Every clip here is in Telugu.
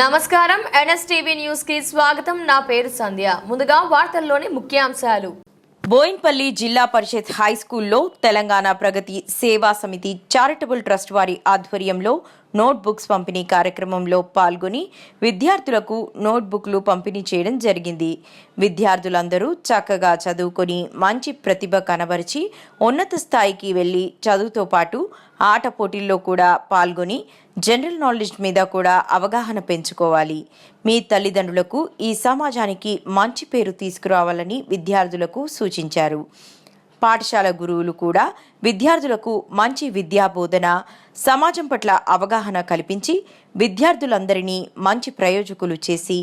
నమస్కారం ఎన్ఎస్టీవీ న్యూస్ కి స్వాగతం. నా పేరు సంధ్య. ముందుగా వార్తల్లోని ముఖ్యాంశాలు. బోయిన్పల్లి జిల్లా పరిషత్ హై స్కూల్లో తెలంగాణ ప్రగతి సేవా సమితి చారిటబుల్ ట్రస్ట్ వారి ఆధ్వర్యంలో నోట్బుక్స్ పంపిణీ కార్యక్రమంలో పాల్గొని విద్యార్థులకు నోట్బుక్లు పంపిణీ చేయడం జరిగింది. విద్యార్థులందరూ చక్కగా చదువుకొని మంచి ప్రతిభ కనబరిచి ఉన్నత స్థాయికి వెళ్లి చదువుతో పాటు ఆట పోటీల్లో కూడా పాల్గొని జనరల్ నాలెడ్జ్ మీద కూడా అవగాహన పెంచుకోవాలి. మీ తల్లిదండ్రులకు ఈ సమాజానికి మంచి పేరు తీసుకురావాలని విద్యార్థులకు సూచించారు. పాఠశాల గురువులు కూడా విద్యార్థులకు మంచి విద్యా బోధన, సమాజం పట్ల అవగాహన కల్పించి విద్యార్థులందరినీ మంచి ప్రయోజకులు చేసి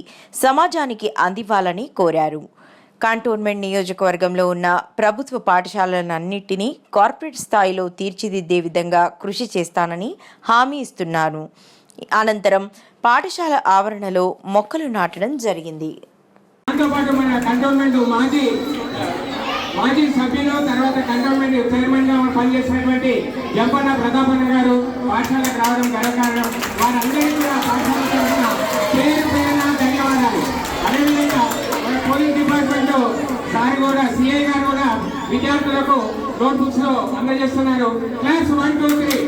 సమాజానికి అందివ్వాలని కోరారు. కంటోన్మెంట్ నియోజకవర్గంలో ఉన్న ప్రభుత్వ పాఠశాలలన్నింటినీ కార్పొరేట్ స్థాయిలో తీర్చిదిద్దే విధంగా కృషి చేస్తానని హామీ ఇస్తున్నారు. అనంతరం పాఠశాల ఆవరణలో మొక్కలు నాటడం జరిగింది. మాజీ సభ్యులు తర్వాత కంటోన్మెంట్ చైర్మన్ గా పనిచేసినటువంటి జంపన్న ప్రతాపన్న గారు పాఠశాలకు రావడం గర్వకారణం. వారందరికీ కూడా పాఠశాల తరఫున పేరు పేరున ధన్యవాదాలు. అదేవిధంగా మన పోలీస్ డిపార్ట్మెంట్ సార్ కూడా సిఐ గారు కూడా విద్యార్థులకు నోట్బుక్స్ లో అందజేస్తున్నారు. క్లాస్ 1, 2, 3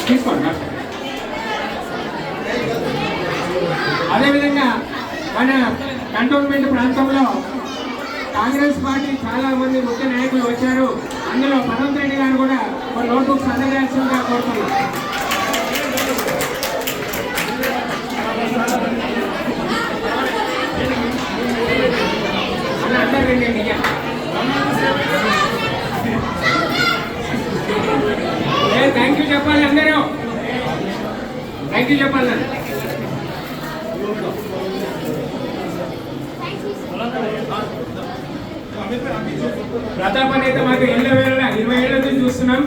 తీసుకోండి. అదేవిధంగా మన కంటోన్మెంట్ ప్రాంతంలో కాంగ్రెస్ పార్టీ చాలా మంది ముఖ్య నాయకులు వచ్చారు. అందులో పర్వత్ రెడ్డి గారు కూడా ఒక నోట్బుక్స్ అందజేయాల్సిందిగా కోరుతున్నారు. అందరండి థ్యాంక్ యూ చెప్పాలి. అందరూ థ్యాంక్ యూ చెప్పాలి. ప్రతాప్ అయితే మాకు 20 ఏళ్ళ నుంచి చూస్తున్నాం.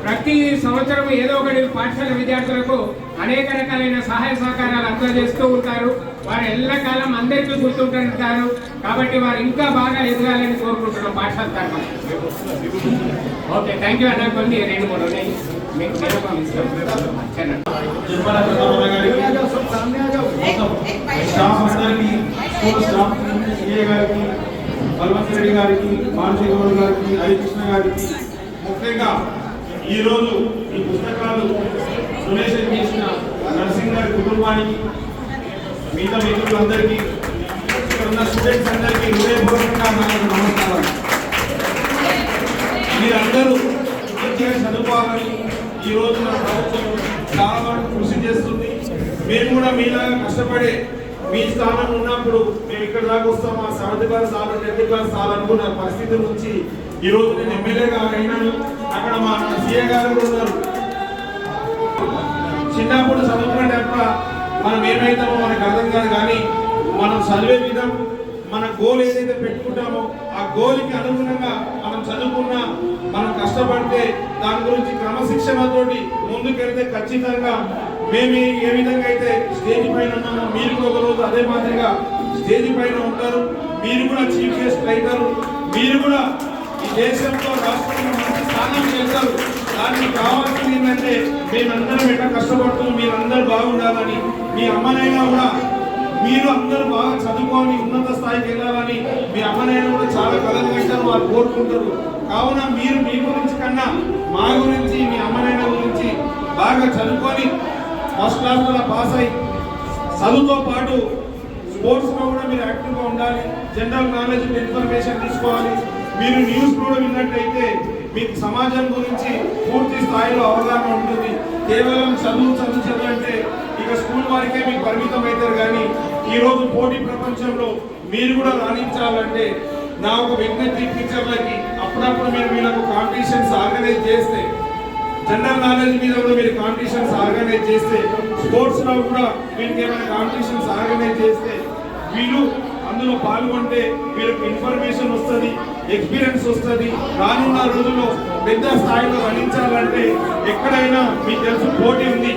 ప్రతి సంవత్సరం ఏదో ఒకటి పాఠశాల విద్యార్థులకు అనేక రకాలైన సహాయ సహకారాలు అందజేస్తూ ఉంటారు. వారు ఎల్లకాలం అందరికీ గుర్తుంటారు. కాబట్టి వారు ఇంకా బాగా ఎదగాలని కోరుకుంటున్నాం పాఠశాల తరఫున. ఓకే, థ్యాంక్ యూ అన్న. కొన్ని 2-3 ఉన్నాయి మీకు పర్వత్ రెడ్డి గారికి, మానసి గౌడ్ గారికి, హరికృష్ణ గారికి, ముఖ్యంగా ఈరోజు ఈ పుస్తకాలు డొనేషన్ చేసిన నర్సింగ్ గారి కుటుంబానికి, మిగతా మిత్రులందరికీ, ఇక్కడ ఉన్న స్టూడెంట్స్ అందరికీ హృదయపూర్వకంగా నమస్కారం. మీరందరూ మంచిగా చదువుకోవాలని ఈ రోజు మన ప్రభుత్వం చాలా వరకు కృషి చేస్తుంది. మేము కూడా మీలాగా కష్టపడే మీ స్థానం ఉన్నప్పుడు మేము ఇక్కడ దాకా వస్తాం, మా 7th క్లాస్ 10th క్లాస్ అనుకున్న పరిస్థితి నుంచి ఈరోజు నేను ఎమ్మెల్యేగా అయినాను. అక్కడ మా సీఏ గారు కూడా ఉన్నారు. చిన్నప్పుడు చదువుకునేటప్పుడు మనం ఏమైతామో మనకు అర్థం కాదు, కానీ మనం చదివే విధం, మన గోల్ ఏదైతే పెట్టుకుంటామో ఆ గోల్కి అనుగుణంగా మనం చదువుకున్నా, మనం కష్టపడితే, దాని గురించి క్రమశిక్షణతోటి ముందుకెళ్తే ఖచ్చితంగా మేము ఏ విధంగా అయితే స్టేజ్ పైన ఉన్నామో మీరు కూడా ఒకరోజు అదే మాదిరిగా స్టేజ్ పైన ఉంటారు. మీరు కూడా చీఫ్ గెస్ట్ అవుతారు. మీరు కూడా ఈ దేశంలో, రాష్ట్రంలో మంచి స్థానం చేస్తారు. దానికి కావాల్సింది ఏంటంటే మేమందరం ఎట్లా కష్టపడుతూ మీరందరూ బాగుండాలని, మీ అమ్మనైనా కూడా మీరు అందరూ బాగా చదువుకొని ఉన్నత స్థాయికి వెళ్ళాలని మీ అమ్మనైనా కూడా చాలా కలలు పెట్టారు, వాళ్ళు కోరుకుంటారు. కావున మీరు మీ గురించి కన్నా మా గురించి, మీ అమ్మనైనా గురించి బాగా చదువుకొని ఫస్ట్ క్లాస్ కూడా పాస్ అయ్యి చదువుతో పాటు స్పోర్ట్స్లో కూడా మీరు యాక్టివ్గా ఉండాలి. జనరల్ నాలెడ్జ్ ఇన్ఫర్మేషన్ తీసుకోవాలి. మీరు న్యూస్ కూడా విన్నట్టయితే మీకు సమాజం గురించి పూర్తి స్థాయిలో అవగాహన ఉంటుంది. కేవలం చదువు అంటే ఇక స్కూల్ వారికే మీకు పరిమితం అవుతారు. కానీ ఈరోజు పోటీ ప్రపంచంలో మీరు కూడా రాణించాలంటే నా ఒక విజ్ఞప్తి టీచర్లకి, అప్పుడప్పుడు మీరు వీళ్ళకు కాంపిటీషన్స్ ఆర్గనైజ్ చేస్తే, జనరల్ నాలెడ్జ్ మీద కూడా మీరు కాంపిటీషన్స్ ఆర్గనైజ్ చేస్తే, స్పోర్ట్స్లో కూడా వీళ్ళకి ఏమైనా కాంపిటీషన్స్ ఆర్గనైజ్ చేస్తే వీళ్ళు అందులో పాల్గొంటే వీళ్ళకి ఇన్ఫర్మేషన్ వస్తుంది, ఎక్స్పీరియన్స్ వస్తుంది. రానున్న రోజుల్లో పెద్ద స్థాయిలో రాణించాలంటే ఎక్కడైనా మీకు తెలుసు పోటీ ఉంది.